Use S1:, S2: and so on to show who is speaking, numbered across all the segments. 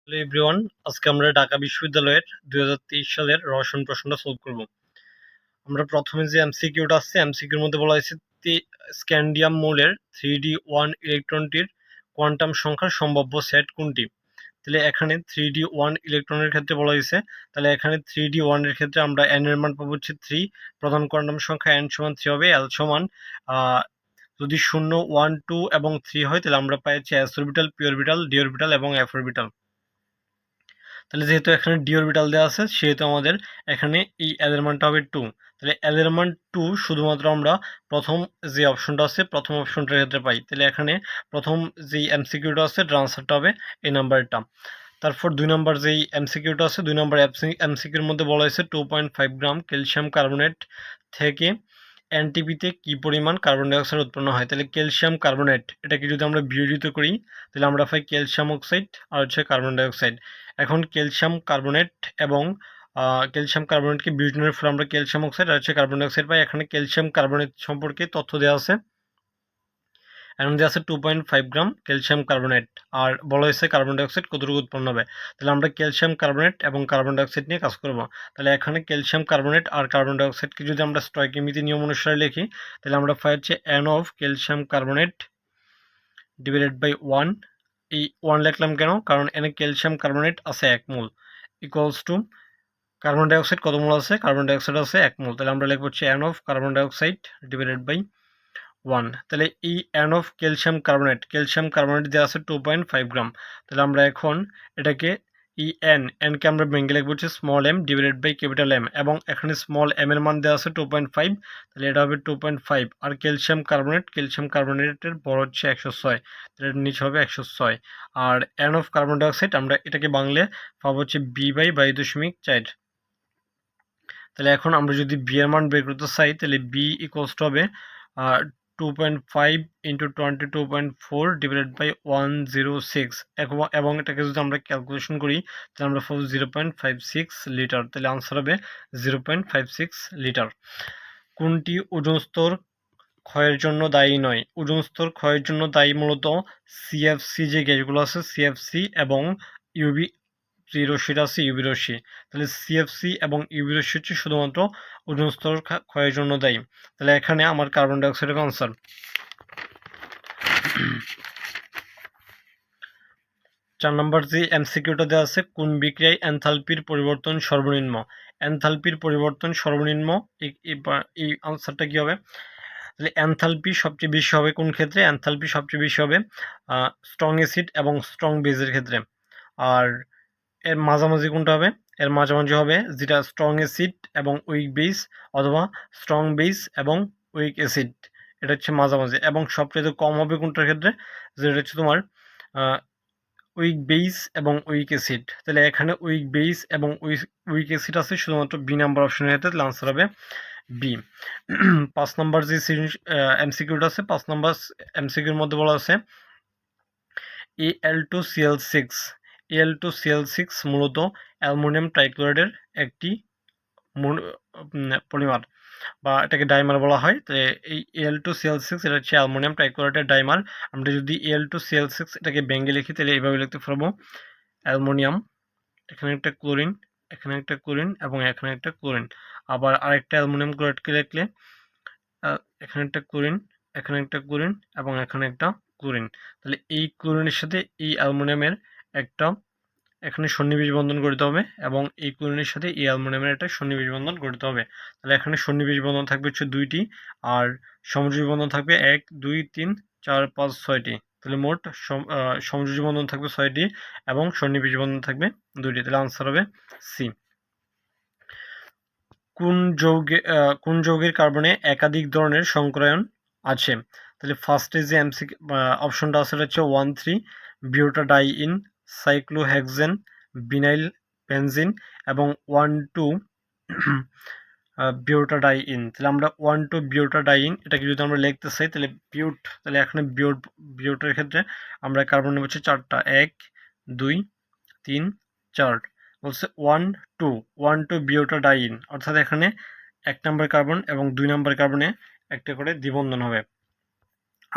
S1: Hello everyone, আজকে আমরা ঢাকা বিশ্ববিদ্যালয়ের 2023 সালের রসায়ন প্রশ্নটা সলভ করব। আমরা প্রথমে যে এমসিকিউটা আছে, এমসিকিউর মধ্যে বলা হয়েছে স্ক্যান্ডিয়াম মৌলের 3d1 ইলেকট্রনটির কোয়ান্টাম সংখ্যার সম্ভাব্য সেট কোনটি। তাহলে এখানে 3d1 ইলেকট্রনের ক্ষেত্রে বলা হয়েছে, তাহলে এখানে 3d1 এর ক্ষেত্রে আমরা n এর মান পাবো হচ্ছে 3, প্রধান কোয়ান্টাম সংখ্যা n সমান 3 হবে, l সমান যদি 0, 1, 2 এবং 3 হয় তাহলে আমরা পাই হচ্ছে s orbital, p orbital, d orbital এবং f অরবিটাল। তাহলে যেহেতু এখানে ডি অরবিটাল দেওয়া আছে সেহেতু আমাদের এখানে এই এল এর মানটা হবে 2। তাহলে এল এর মান 2 শুধুমাত্র আমরা প্রথম যে অপশনটা আছে প্রথম অপশনটার ক্ষেত্রে পাই। তাহলে এখানে প্রথম যেই এমসিকিউটা আছে এর আনসারটা হবে এই নাম্বারটা। তারপর 2 নাম্বার যেই এমসিকিউটা আছে 2 নাম্বার এমসিকিউর মধ্যে বলা হয়েছে 2.5 গ্রাম ক্যালসিয়াম কার্বনেট থেকে এনটিপিতে কি পরিমাণ কার্বন ডাই অক্সাইড উৎপন্ন হয়। তাহলে ক্যালসিয়াম কার্বনেট এটাকে যদি আমরা বিয়োজিত করি তাহলে আমরা পাই ক্যালসিয়াম অক্সাইড আর হচ্ছে কার্বন ডাই অক্সাইড। এখন ক্যালসিয়াম কার্বনেট এবং ক্যালসিয়াম কার্বনেটকে বিয়োজনের ফলে আমরা ক্যালসিয়াম অক্সাইড আর হচ্ছে কার্বন ডাই অক্সাইড পাই। এখানে ক্যালসিয়াম কার্বনেট সম্পর্কে তথ্য দেওয়া আছে, এর মধ্যে আছে 2.5 গ্রাম ক্যালসিয়াম কার্বনেট, আর বলা হয়েছে কার্বন ডাই অক্সাইড কতটুকু উৎপন্ন হবে। তাহলে আমরা ক্যালসিয়াম কার্বনেট এবং কার্বন ডাই অক্সাইড নিয়ে কাজ করব। তাহলে এখানে ক্যালসিয়াম কার্বনেট আর কার্বন ডাই অক্সাইডকে যদি আমরা স্টয়কিওমেট্রি নিয়ম অনুসারে লিখি তাহলে আমরা পাই হচ্ছে n of calcium carbonate divided by 1। এই 1 লিখলাম কেন, কারণ এখানে ক্যালসিয়াম কার্বনেট আছে 1 mole, equals to carbon die অক্সাইড কত মোল আছে, কার্বন ডাই অক্সাইড আছে 1 মোল। তাহলে আমরা লিখব হচ্ছে n of carbon die oxide divided by 1। তাহলে এই n অফ ক্যালসিয়াম কার্বনেট দেওয়া আছে 2.5 গ্রাম। তাহলে আমরা এখন এটাকে এই কে আমরা ভেঙে লিখবো হচ্ছে small m divided by capital M, এবং এখানে স্মল m এর মান দেওয়া আছে 2.5, তাহলে এটা হবে 2.5। আর ক্যালসিয়াম কার্বনেটের বড় হচ্ছে 106, তাহলে এর নিচে হবে 106। আর n of carbon die oxide আমরা এটাকে বাংলে পাবো হচ্ছে b/22.4। তাহলে এখন আমরা যদি বি এর মান বের করতে চাই তাহলে বি ইকুয়ালস টু হবে 2.5 ইন্টু 22.4 ডিভাইডেড বাই 106, এবং এটাকে যদি আমরা ক্যালকুলেশন করি তাহলে আমরা পাবো 0.56 লিটার। তাহলে আনসার হবে 0.56 লিটার। কোনটি ওজোন স্তর ক্ষয়ের জন্য দায়ী নয়? ওজোন স্তর ক্ষয়ের জন্য দায়ী মূলত সিএফসি যে গ্যাসগুলো আছে, সিএফসি এবং ইউভি যে রশ্মিটা আছে ইউভি রশ্মি। তাহলে সিএফসি এবং ইউভি রশ্মি হচ্ছে শুধুমাত্র ওজোন স্তর ক্ষয়ের জন্য দায়ী। তাহলে এখানে আমার কার্বন ডাই অক্সাইডের আনসার। 4 নম্বর যে এমসিকিউটা দেওয়া আছে, কোন বিক্রিয়ায় এনথালপির পরিবর্তন সর্বনিম্ন? এনথালপির পরিবর্তন সর্বনিম্ন, এই আনসারটা কি হবে? তাহলে এনথালপি সবচেয়ে বেশি হবে কোন ক্ষেত্রে? এনথালপি সবচেয়ে বেশি হবে স্ট্রং অ্যাসিড এবং স্ট্রং বেজের ক্ষেত্রে। আর এর মাঝামাঝি কোনটা হবে? এর মাঝামাঝি হবে যেটা স্ট্রং অ্যাসিড এবং উইক বেস, অথবা স্ট্রং বেস এবং উইক অ্যাসিড, এটা হচ্ছে মাঝামাঝি। এবং সবচেয়ে কম হবে কোনটার ক্ষেত্রে? যেটা হচ্ছে তোমার উইক বেস এবং উইক অ্যাসিড। তাহলে এখানে উইক বেস এবং উইক অ্যাসিড আছে শুধুমাত্র বি নাম্বার অপশনের ক্ষেত্রে, তাহলে আনসার হবে বি। 5 নম্বর যে এমসিকিউটা আছে, 5 নম্বর এমসিকিউর মধ্যে বলা আছে Al2Cl6 মূলত অ্যালুমিনিয়াম ট্রাইক্লোরাইডের একটি পলিমার, বা এটাকে ডাইমার বলা হয়। তো এই Al2Cl6 এটা হচ্ছে অ্যালুমিনিয়াম ট্রাইক্লোরাইডের ডাইমার। আমরা যদি Al2Cl6 এটাকে ভেঙে লিখি তাহলে এইভাবে লিখতে পারবো, অ্যালুমিনিয়াম, এখানে একটা ক্লোরিন, এখানে একটা ক্লোরিন এবং এখানে একটা ক্লোরিন। আবার আরেকটা অ্যালুমিনিয়াম ক্লোরাইডকে লিখলে এখানে একটা ক্লোরিন, এখানে একটা ক্লোরিন এবং এখানে একটা ক্লোরিন। তাহলে এই ক্লোরিনের সাথে এই অ্যালুমিনিয়ামের একটা এখানে সন্নিবেশ বন্ধন গঠিত হবে, এবং এই ক্লোরিনের সাথে এই অ্যালুমিনিয়ামের একটা সন্নিবেশ বন্ধন গঠিত হবে। তাহলে এখানে সন্নিবেশ বন্ধন থাকবে হচ্ছে 2টি, আর সমযোজী বন্ধন থাকবে 1, 2, 3, 4, 5, 6টি। তাহলে মোট সমযোজী বন্ধন থাকবে 6টি এবং সন্নিবেশ বন্ধন থাকবে 2টি। তাহলে আনসার হবে সি। কোন যৌগের কার্বনে একাধিক ধরনের সংকরায়ন আছে? তাহলে ফার্স্টে যে অপশনটা আছে সেটা হচ্ছে 1,3 বিউটাডাইইন, সাইক্লোহেক্সেন, বিনাইল বেনজিন এবং 1,2 বিউটাডাইইন। তাহলে আমরা 1,2 বিউটাডাইইন এটাকে যদি আমরা লিখতে চাই তাহলে তাহলে এখানে বিউটের ক্ষেত্রে আমরা কার্বন নেব হচ্ছে 4টা, 1, 2, 3, 4। বলছে 1,2 বিউটাডাইন, অর্থাৎ এখানে 1 নম্বর কার্বন এবং 2 নম্বর কার্বনে একটা করে দ্বিবন্ধন হবে।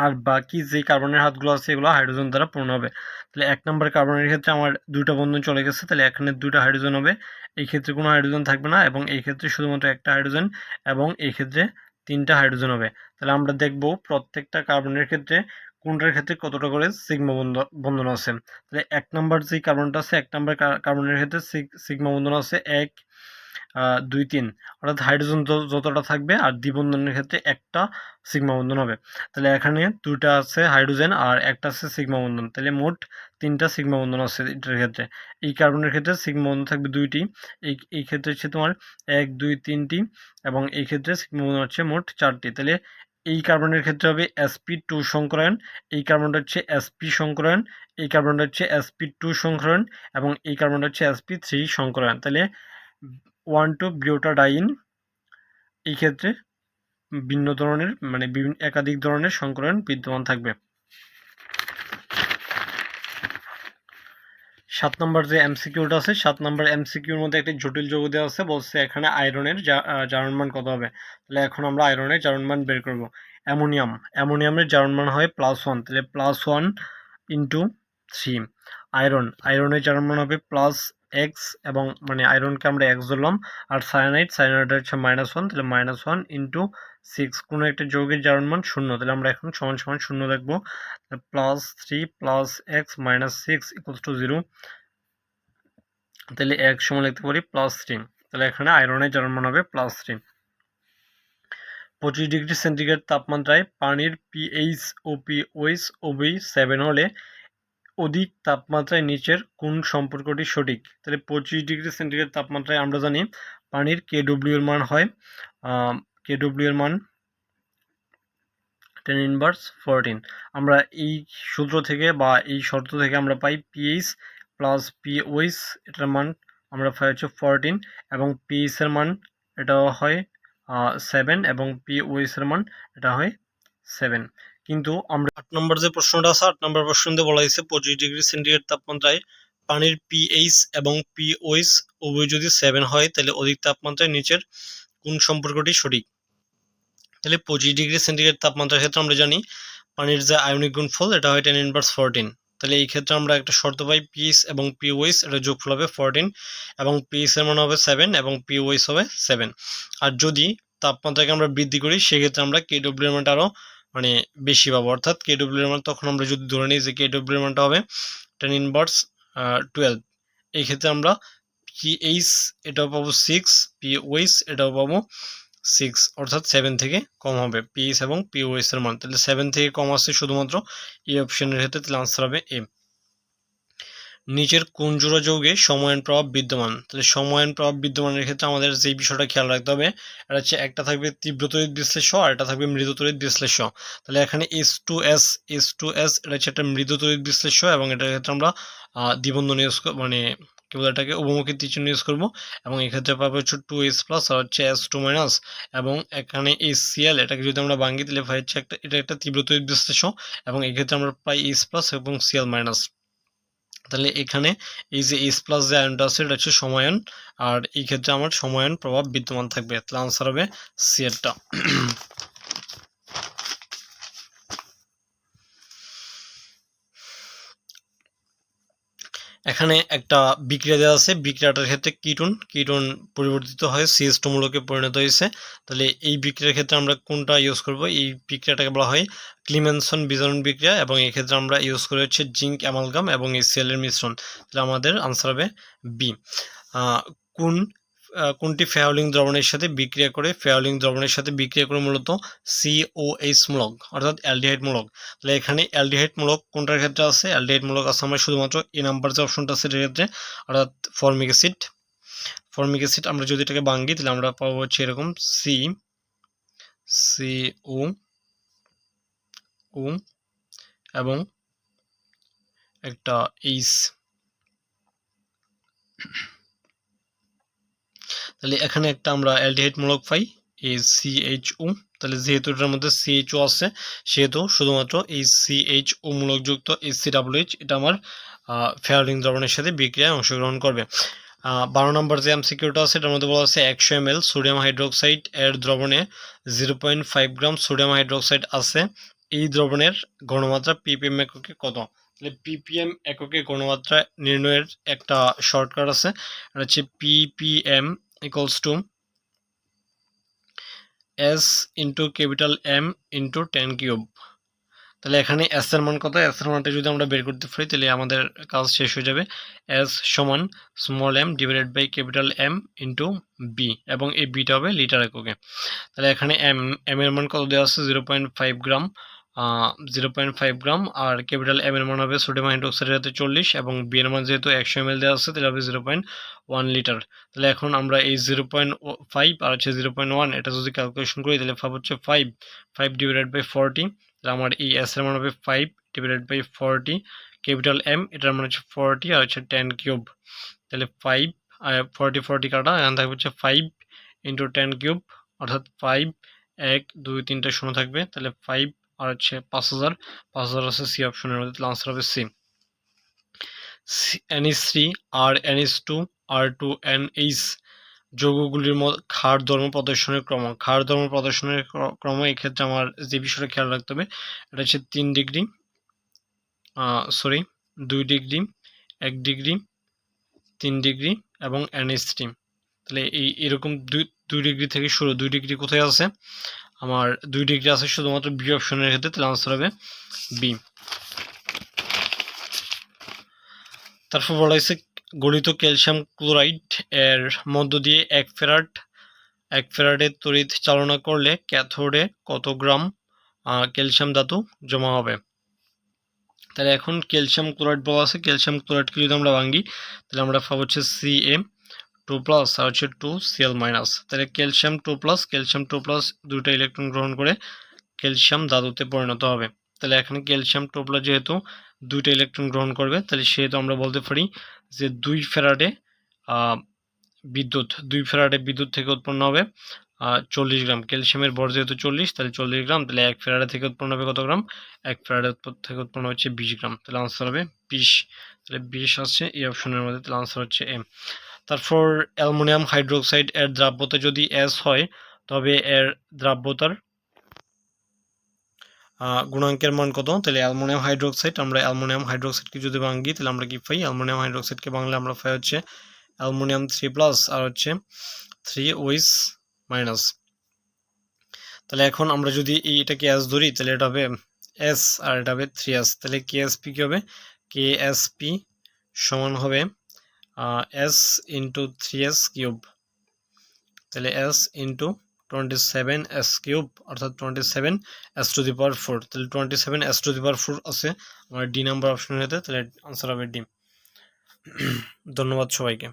S1: আর বাকি যে কার্বনের হাতগুলো আছে এগুলো হাইড্রোজেন দ্বারা পূর্ণ হবে। তাহলে 1 নম্বর কার্বনের ক্ষেত্রে আমার 2টা বন্ধন চলে গেছে, তাহলে এখানে 2টা হাইড্রোজেন হবে, এই ক্ষেত্রে কোনো হাইড্রোজেন থাকবে না, এবং এই ক্ষেত্রে শুধুমাত্র একটা হাইড্রোজেন, এবং এই ক্ষেত্রে 3টা হাইড্রোজেন হবে। তাহলে আমরা দেখব প্রত্যেকটা কার্বনের ক্ষেত্রে কোনটার ক্ষেত্রে কতটা করে সিগমা বন্ধন আছে। তাহলে 1 নম্বর যে কার্বনটা আছে, 1 নম্বর কার্বনের ক্ষেত্রে সিগমা বন্ধন আছে 1 2 3, অর্থাৎ হাইড্রোজেন যতটা থাকবে আর দ্বিবন্ধনের ক্ষেত্রে একটা সিগমা বন্ধন হবে। তাহলে এখানে 2টা আছে হাইড্রোজেন আর একটা আছে সিগমা বন্ধন, তাহলে মোট 3টা সিগমা বন্ধন আছে এটার ক্ষেত্রে। এই কার্বনের ক্ষেত্রে সিগমা বন্ধন থাকবে 2টি, এই ক্ষেত্রে হচ্ছে তোমার 1 2 3টি, এবং এই ক্ষেত্রে সিগমা বন্ধন হচ্ছে মোট 4টি। তাহলে এই কার্বনের ক্ষেত্রে হবে sp2 সংকরায়ন, এই কার্বনটা হচ্ছে sp সংকরায়ন, এই কার্বনটা হচ্ছে sp2 সংকরায়ন, এবং এই কার্বনটা হচ্ছে sp3 সংকরায়ন। তাহলে 1,2 বিউটাডাইন এই ক্ষেত্রে ভিন্ন ধরনের মানে একাধিক ধরনের সংকরায়ন বিদ্যমান থাকবে। 7 নম্বর যে এমসিকিউটা আছে, 7 নম্বর এমসিকিউর মধ্যে একটি জটিল যৌগ দেওয়া আছে, বলছে এখানে আয়রনের জারণ মান কত হবে। তাহলে এখন আমরা আয়রনের জারণ মান বের করব। অ্যামোনিয়ামের জারণ মান হয় +1, তাহলে +1 × 3। আয়রনের জারণ মান হবে +x, এবং মানে আয়রনকে আমরা x ধরলাম, আর সায়ানাইড হচ্ছে -1, তাহলে -1 × 6। কোনো একটা যৌগের জারণ মান 0, তাহলে আমরা এখন সমান সমান 0 লিখব। +3 + x - 6 = 0, তাহলে x সমান লিখতে পারি +3, তাহলে এখানে আয়রনের জারণ মান হবে +3। 25 ডিগ্রি সেন্টিগ্রেড তাপমাত্রায় পানির pH ও pOH উভয়ই 7 হলে অধিক তাপমাত্রায় নিচের কোন সম্পর্কটি সঠিক। তাহলে 25 ডিগ্রি সেন্টিগ্রেড তাপমাত্রায় আমরা জানি পানির KW এর মান হয় KW এর মান 10⁻14। আমরা এই সূত্র থেকে বা এই শর্ত থেকে আমরা পাই pH + pOH, এটার মান আমরা পাই হচ্ছে 14, এবং pH এর মান এটাও হয় 7, এবং pOH এর মান এটা হয় 7। কিন্তু আমরা 8 নম্বর যে প্রশ্নটা আছে, 8 নম্বর প্রশ্নতে বলা হয়েছে 25 ডিগ্রি সেন্টিগ্রেড তাপমাত্রায় পানির pH এবং pOH উভয় যদি 7 হয় তাহলে অধিক তাপমাত্রায় নিচের কোন সম্পর্কটি সঠিক। তাহলে 25 ডিগ্রি সেন্টিগ্রেড তাপমাত্রার ক্ষেত্রে আমরা জানি পানির যে আয়নিক গুণফল এটা হয় 10⁻14। তাহলে এই ক্ষেত্রে আমরা একটা শর্ত পাই pH এবং pOH এটা যোগফল হবে 14, এবং pH এর মান হবে 7 এবং pOH হবে 7। আর যদি তাপমাত্রাকে আমরা বৃদ্ধি করি সেক্ষেত্রে আমরা KW এর মানটা আরো মানে বেশি পাবো, অর্থাৎ KW এর মান তখন আমরা যদি ধরে নিই যে KW এর মানটা হবে 10⁻12, এই ক্ষেত্রে আমরা pH এটাও পাবো 6, pOH এটাও পাবো 6, অর্থাৎ 7 থেকে কম হবে pH এবং pOH এর মান। তাহলে 7 থেকে কম আসছে শুধুমাত্র এই অপশনের ক্ষেত্রে, তাহলে আনসার হবে এ। নিচের কোন জোড়া যৌগে সময়ন প্রভাব বিদ্যমান। তাহলে সময়ন প্রভাব বিদ্যমানের ক্ষেত্রে আমাদের যেই বিষয়টা খেয়াল রাখতে হবে এটা হচ্ছে একটা থাকবে তীব্র তড়িৎ বিশ্লেষ্য আর এটা থাকবে মৃদু তড়িৎ বিশ্লেষ্য। তাহলে এখানে H2S এটা হচ্ছে একটা মৃদু তড়িৎ বিশ্লেষ্য, এবং এটার ক্ষেত্রে আমরা দ্বিবন্ধন ইউজ মানে কি বলে এটাকে উভমুখী তীরচিহ্ন ইউজ করবো, এবং এক্ষেত্রে পাবো হচ্ছে 2H+ আর হচ্ছে S2-, এবং এখানে HCl এটাকে যদি আমরা ভাঙি তাহলে হচ্ছে এটা একটা তীব্র তড়িৎ বিশ্লেষ্য, এবং এক্ষেত্রে আমরা পাই H+ এবং Cl-। তাহলে এখানে এই যে H+ যে আয়নটা আছে এটা হচ্ছে সময়ন, আর এই ক্ষেত্রে আমার সময়ন প্রভাব বিদ্যমান থাকবে, তাহলে আনসার হবে সি এরটা। এখানে একটা বিক্রিয়া দেওয়া আছে, বিক্রিয়াটার ক্ষেত্রে কিটোন পরিবর্তিত হয় CH2 মূলকে পরিণত হয়েছে। তাহলে এই বিক্রিয়ার ক্ষেত্রে আমরা কোনটা ইউজ করব, এই বিক্রিয়াটাকে বলা হয় ক্লিমেনসন বিজারণ বিক্রিয়া, এবং এই ক্ষেত্রে আমরা ইউজ করে হচ্ছে জিঙ্ক অ্যামালগাম এবং HCl এর মিশ্রণ। তাহলে আমাদের আনসার হবে বি। কোনটি ফেয়ারলিং দ্রবণের সাথে বিক্রিয়া করে মূলত COH মূলক অর্থাৎ অ্যালডিহাইড মূলক। তাহলে এখানে অ্যালডিহাইড মূলক কোনটার ক্ষেত্রে আছে, অ্যালডিহাইড মূলক আছে আমার শুধুমাত্র এ নাম্বার যে অপশনটা আছে এর ক্ষেত্রে, অর্থাৎ ফর্মিক অ্যাসিড। আমরা যদি এটাকে ভাঙি তাহলে আমরা পাবো হচ্ছে এরকম CO এবং একটা H। তাহলে এখানে একটা আমরা অ্যালডিহাইড মূলক পাই CHO। তাহলে যেহেতু এটার মধ্যে CHO আছে সেহেতু শুধুমাত্র এই CHO মূলকযুক্ত HCOOH এটা আমার ফেয়ারলিং দ্রবণের সাথে বিক্রিয়ায় অংশগ্রহণ করবে। 12 নম্বর যে এমসিকিউটা আছে এটার মধ্যে বলা আছে 100 ml সোডিয়াম হাইড্রোক্সাইড এর দ্রবণে 0.5 গ্রাম সোডিয়াম হাইড্রোক্সাইড আছে, এই দ্রবণের ঘনমাত্রা ppm এককে কত। তাহলে ppm এককে ঘনমাত্রা নির্ণয়ের একটা শর্টকাট আছে, এটা হচ্ছে ppm equals to s into capital M into 10 cube. তাহলে এখানে s এর মান কত, s এর মানটা যদি আমরা বের করতে পারি তাহলে আমাদের কাজ শেষ হয়ে যাবে। s সমান small m divided by capital M into b, এবং এই বিটা হবে লিটার এককে। তাহলে এখানে m এর মান কত দেওয়া আছে 0.5 গ্রাম, 0.5 গ্রাম, আর ক্যাপিটাল M এর মান হবে সোডিয়াম হাইড্রোক্সাইডের সাথে 40, এবং b এর মান যেহেতু 100 ml দেওয়া আছে তাহলে হবে 0.1 লিটার। তাহলে এখন আমরা এই 0.5 আর হচ্ছে 0.1 এটা যদি ক্যালকুলেশন করি তাহলে পাবো হচ্ছে 5 ডিভাইডেড বাই 40। তাহলে আমার এই s এর মান হবে 5 ডিভাইডেড বাই 40, ক্যাপিটাল M এটার মান হচ্ছে 40 আর হচ্ছে 10 কিউব। তাহলে 5 40 কাটা, এখানে থাকবে হচ্ছে 5 ইন্টু 10 কিউব, অর্থাৎ 5 1 2 3টা শূন্য থাকবে। তাহলে 5 আর হচ্ছে 5000 আছে সি অপশনের মধ্যে, তাহলে আনসার হবে সি। NH3 আর NH2 R2 NH যৌগগুলির ক্ষার ধর্ম প্রদর্শনের ক্রম। ক্ষার ধর্ম প্রদর্শনের ক্রম এক্ষেত্রে আমার যে বিষয়টা খেয়াল রাখতে হবে এটা হচ্ছে 3 ডিগ্রি, 2 ডিগ্রি, 1 ডিগ্রি, 3 ডিগ্রি এবং NH3। তাহলে এরকম 2 ডিগ্রি থেকে শুরু। 2 ডিগ্রি কোথায় আছে, আমার 2 ডিগ্রি আছে শুধুমাত্র বি অপশনের ক্ষেত্রে, তাহলে আনসার হবে বি। তারপর বলা হয়েছে গলিত ক্যালসিয়াম ক্লোরাইড এর মধ্য দিয়ে 1 ফ্যারাডের তড়িৎ চালনা করলে ক্যাথোডে কত গ্রাম ক্যালসিয়াম ধাতু জমা হবে। তাহলে এখন ক্যালসিয়াম ক্লোরাইড বলা আছে, ক্যালসিয়াম ক্লোরাইডকে যদি আমরা ভাঙি তাহলে আমরা পাবো হচ্ছে Ca2+ আর হচ্ছে 2Cl-। তাহলে ক্যালসিয়াম 2+ দুটো ইলেকট্রন গ্রহণ করে ক্যালসিয়াম ধাতুতে পরিণত হবে। তাহলে এখানে ক্যালসিয়াম 2+ যেহেতু দুইটা ইলেকট্রন গ্রহণ করবে, তাহলে সেহেতু আমরা বলতে পারি যে 2 ফ্যারাডে বিদ্যুৎ থেকে উৎপন্ন হবে 40 গ্রাম। ক্যালসিয়ামের ভর যেহেতু 40, তাহলে 40 গ্রাম, তাহলে 1 ফ্যারাডে থেকে উৎপন্ন হবে কত গ্রাম, 1 ফ্যারাডে থেকে উৎপন্ন হচ্ছে 20 গ্রাম। তাহলে আনসার হবে 20। তাহলে 20 আসছে এই অপশনের মধ্যে, তাহলে আনসার হচ্ছে এম। তারপর অ্যালুমিনিয়াম হাইড্রোক্সাইড এর দ্রাব্যতা যদি S হয় তবে এর দ্রাব্যতার গুণাঙ্কের মান কত। তাহলে অ্যালুমিনিয়াম হাইড্রোক্সাইডকে যদি ভাঙি তাহলে আমরা কি পাই, অ্যালুমিনিয়াম হাইড্রোক্সাইডকে ভাঙলে আমরা পাই হচ্ছে অ্যালুমিনিয়াম 3+ আর হচ্ছে 3OH-। তাহলে এখন আমরা যদি এটাকে S ধরি তাহলে এটা হবে S আর এটা হবে 3S। তাহলে KSP কি হবে, KSP সমান হবে S ইন্টু 3S কিউব। তাহলে S ইন্টু 27S কিউব, অর্থাৎ 27S⁴। তাহলে 27S⁴ আছে আমার ডি নাম্বার অপশনের সাথে, তাহলে আনসার হবে ডি। ধন্যবাদ সবাইকে।